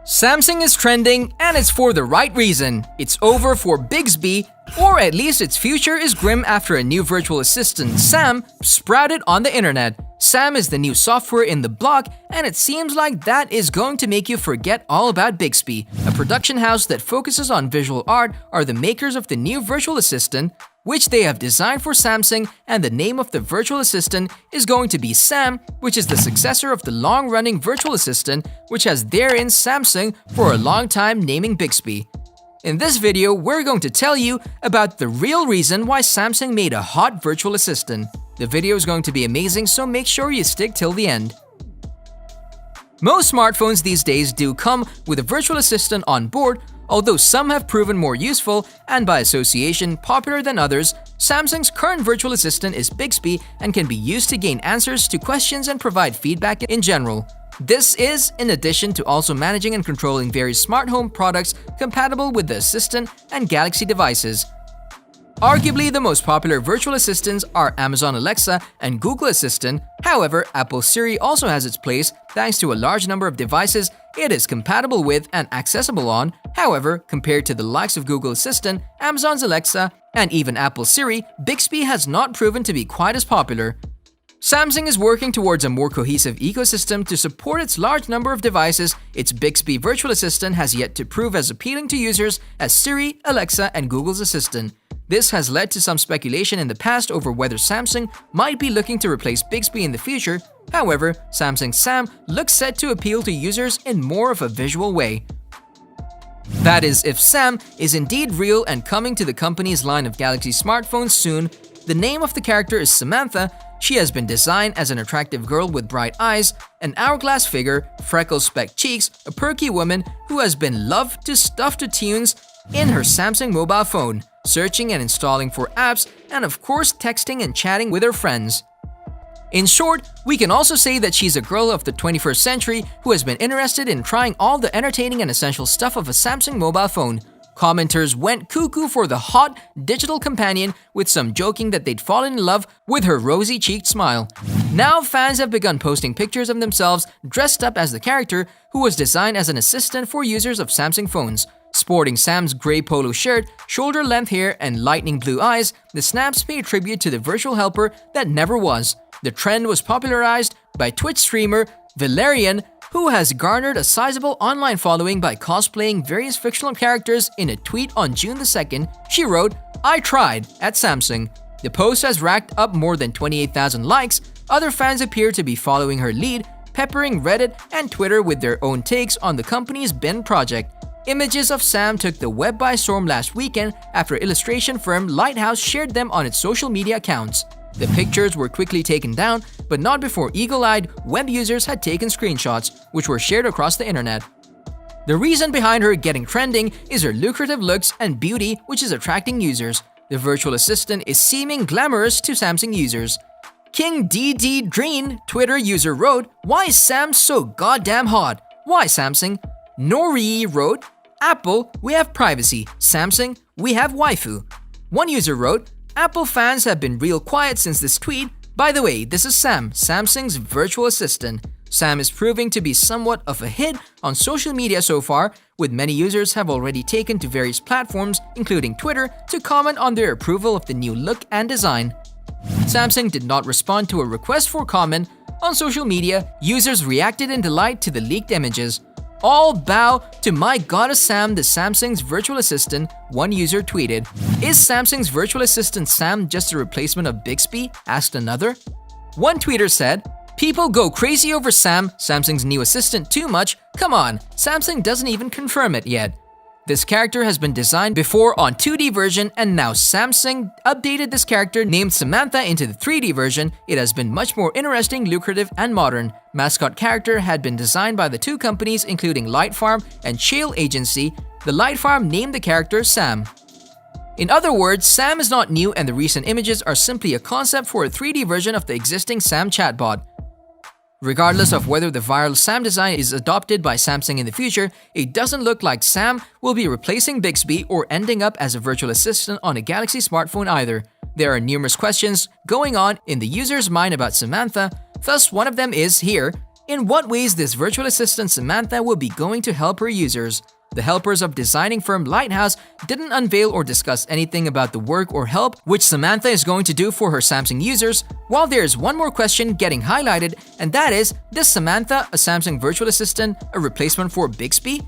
Samsung is trending, and it's for the right reason. It's over for Bixby, or at least its future is grim after a new virtual assistant, Sam, sprouted on the internet. Sam is the new software in the block, and it seems like that is going to make you forget all about Bixby. A production house that focuses on visual art are the makers of the new virtual assistant, which they have designed for Samsung, and the name of the virtual assistant is going to be Sam, which is the successor of the long-running virtual assistant, which has therein Samsung for a long time naming Bixby. In this video, we're going to tell you about the real reason why Samsung made a hot virtual assistant. The video is going to be amazing, so make sure you stick till the end. Most smartphones these days do come with a virtual assistant on board, although some have proven more useful and by association popular than others. Samsung's current virtual assistant is Bixby and can be used to gain answers to questions and provide feedback in general. This is in addition to also managing and controlling various smart home products compatible with the assistant and Galaxy devices. Arguably, the most popular virtual assistants are Amazon Alexa and Google Assistant. However, Apple Siri also has its place thanks to a large number of devices it is compatible with and accessible on. However, compared to the likes of Google Assistant, Amazon's Alexa, and even Apple Siri, Bixby has not proven to be quite as popular. Samsung is working towards a more cohesive ecosystem to support its large number of devices. Its Bixby virtual assistant has yet to prove as appealing to users as Siri, Alexa, and Google's Assistant. This has led to some speculation in the past over whether Samsung might be looking to replace Bixby in the future. However, Samsung's Sam looks set to appeal to users in more of a visual way. That is, if Sam is indeed real and coming to the company's line of Galaxy smartphones soon. The name of the character is Samantha. She has been designed as an attractive girl with bright eyes, an hourglass figure, freckle-specked cheeks, a perky woman who has been loved to stuff to tunes in her Samsung mobile phone, searching and installing for apps, and of course texting and chatting with her friends. In short, we can also say that she's a girl of the 21st century who has been interested in trying all the entertaining and essential stuff of a Samsung mobile phone. Commenters went cuckoo for the hot digital companion, with some joking that they'd fallen in love with her rosy-cheeked smile. Now fans have begun posting pictures of themselves dressed up as the character, who was designed as an assistant for users of Samsung phones. Sporting Sam's gray polo shirt, shoulder-length hair, and lightning blue eyes, the snaps pay tribute to the virtual helper that never was. The trend was popularized by Twitch streamer Valerian, who has garnered a sizable online following by cosplaying various fictional characters. In a tweet on June the 2nd, she wrote, "I tried," at Samsung. The post has racked up more than 28,000 likes. Other fans appear to be following her lead, peppering Reddit and Twitter with their own takes on the company's Ben project. Images of Sam took the web by storm last weekend after illustration firm Lighthouse shared them on its social media accounts. The pictures were quickly taken down, but not before eagle-eyed web users had taken screenshots, which were shared across the internet. The reason behind her getting trending is her lucrative looks and beauty, which is attracting users. The virtual assistant is seeming glamorous to Samsung users. King DD Dreen, Twitter user, wrote, "Why is Sam so goddamn hot? Why Samsung?" Nori wrote, "Apple, we have privacy. Samsung, we have waifu." One user wrote, "Apple fans have been real quiet since this tweet. By the way, this is Sam, Samsung's virtual assistant." Sam is proving to be somewhat of a hit on social media so far, with many users have already taken to various platforms, including Twitter, to comment on their approval of the new look and design. Samsung did not respond to a request for comment on social media. Users reacted in delight to the leaked images. "All bow to my goddess Sam, the Samsung's virtual assistant," one user tweeted. "Is Samsung's virtual assistant Sam just a replacement of Bixby?" asked another. One tweeter said, "People go crazy over Sam, Samsung's new assistant, too much. Come on, Samsung doesn't even confirm it yet." This character has been designed before on 2D version, and now Samsung updated this character named Samantha into the 3D version. It has been much more interesting, lucrative, and modern. Mascot character had been designed by the two companies, including Light Farm and Shale Agency. The Light Farm named the character Sam. In other words, Sam is not new, and the recent images are simply a concept for a 3D version of the existing Sam chatbot. Regardless of whether the viral Sam design is adopted by Samsung in the future, it doesn't look like Sam will be replacing Bixby or ending up as a virtual assistant on a Galaxy smartphone either. There are numerous questions going on in the user's mind about Samantha. Thus, one of them is here: in what ways this virtual assistant Samantha will be going to help her users. The helpers of designing firm Lighthouse didn't unveil or discuss anything about the work or help which Samantha is going to do for her Samsung users, while there is one more question getting highlighted, and that is Samantha, a Samsung virtual assistant, a replacement for Bixby?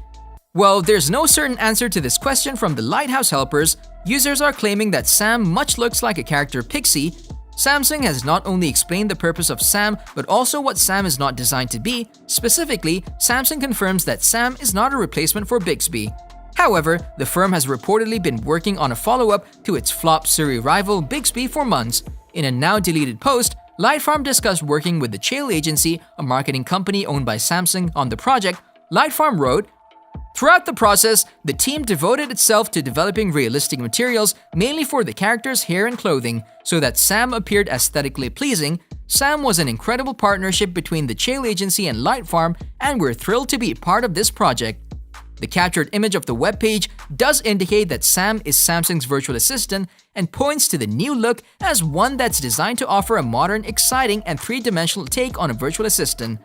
Well, there's no certain answer to this question from the Lighthouse helpers. Users are claiming that Sam much looks like a character Pixie. Samsung has not only explained the purpose of Sam, but also what Sam is not designed to be. Specifically, Samsung confirms that Sam is not a replacement for Bixby. However, the firm has reportedly been working on a follow-up to its flop Siri rival Bixby for months. In a now-deleted post, Lightfarm discussed working with the Chail Agency, a marketing company owned by Samsung, on the project. Lightfarm wrote, "Throughout the process, the team devoted itself to developing realistic materials, mainly for the character's hair and clothing, so that Sam appeared aesthetically pleasing. Sam was an incredible partnership between the Chail Agency and Lightfarm, and we're thrilled to be part of this project." The captured image of the webpage does indicate that Sam is Samsung's virtual assistant and points to the new look as one that's designed to offer a modern, exciting, and three-dimensional take on a virtual assistant.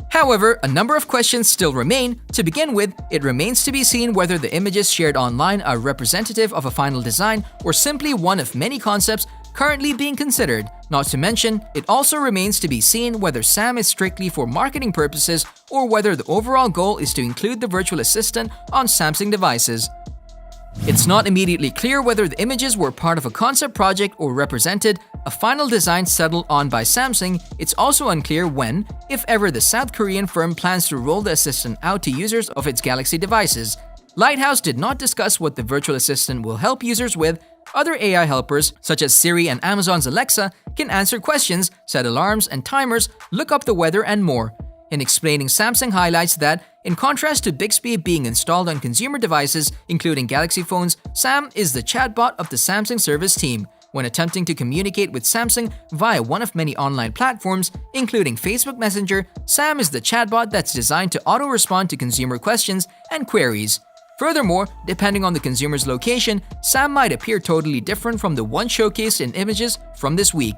However, a number of questions still remain. To begin with, it remains to be seen whether the images shared online are representative of a final design or simply one of many concepts currently being considered. Not to mention, it also remains to be seen whether Sam is strictly for marketing purposes or whether the overall goal is to include the virtual assistant on Samsung devices. It's not immediately clear whether the images were part of a concept project or represented a final design settled on by Samsung. It's also unclear when, if ever, the South Korean firm plans to roll the assistant out to users of its Galaxy devices. Lighthouse did not discuss what the virtual assistant will help users with. Other AI helpers, such as Siri and Amazon's Alexa, can answer questions, set alarms and timers, look up the weather, and more. In explaining, Samsung highlights that, in contrast to Bixby being installed on consumer devices, including Galaxy phones, Sam is the chatbot of the Samsung service team. When attempting to communicate with Samsung via one of many online platforms, including Facebook Messenger, Sam is the chatbot that's designed to auto-respond to consumer questions and queries. Furthermore, depending on the consumer's location, Sam might appear totally different from the one showcased in images from this week.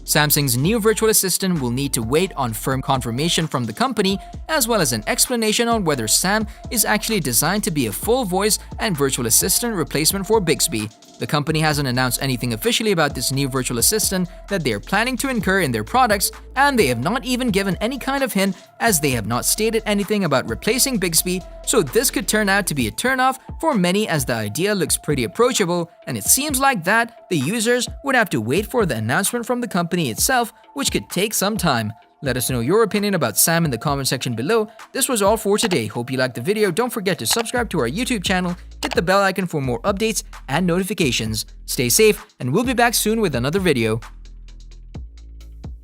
Samsung's new virtual assistant will need to wait on firm confirmation from the company, as well as an explanation on whether Sam is actually designed to be a full voice and virtual assistant replacement for Bixby. The company hasn't announced anything officially about this new virtual assistant that they are planning to incur in their products, and they have not even given any kind of hint, as they have not stated anything about replacing Bixby, so this could turn out to be a turnoff for many, as the idea looks pretty approachable, and it seems like that the users would have to wait for the announcement from the company itself, which could take some time. Let us know your opinion about Sam in the comment section below. This was all for today. Hope you liked the video. Don't forget to subscribe to our YouTube channel, hit the bell icon for more updates and notifications. Stay safe, and we'll be back soon with another video.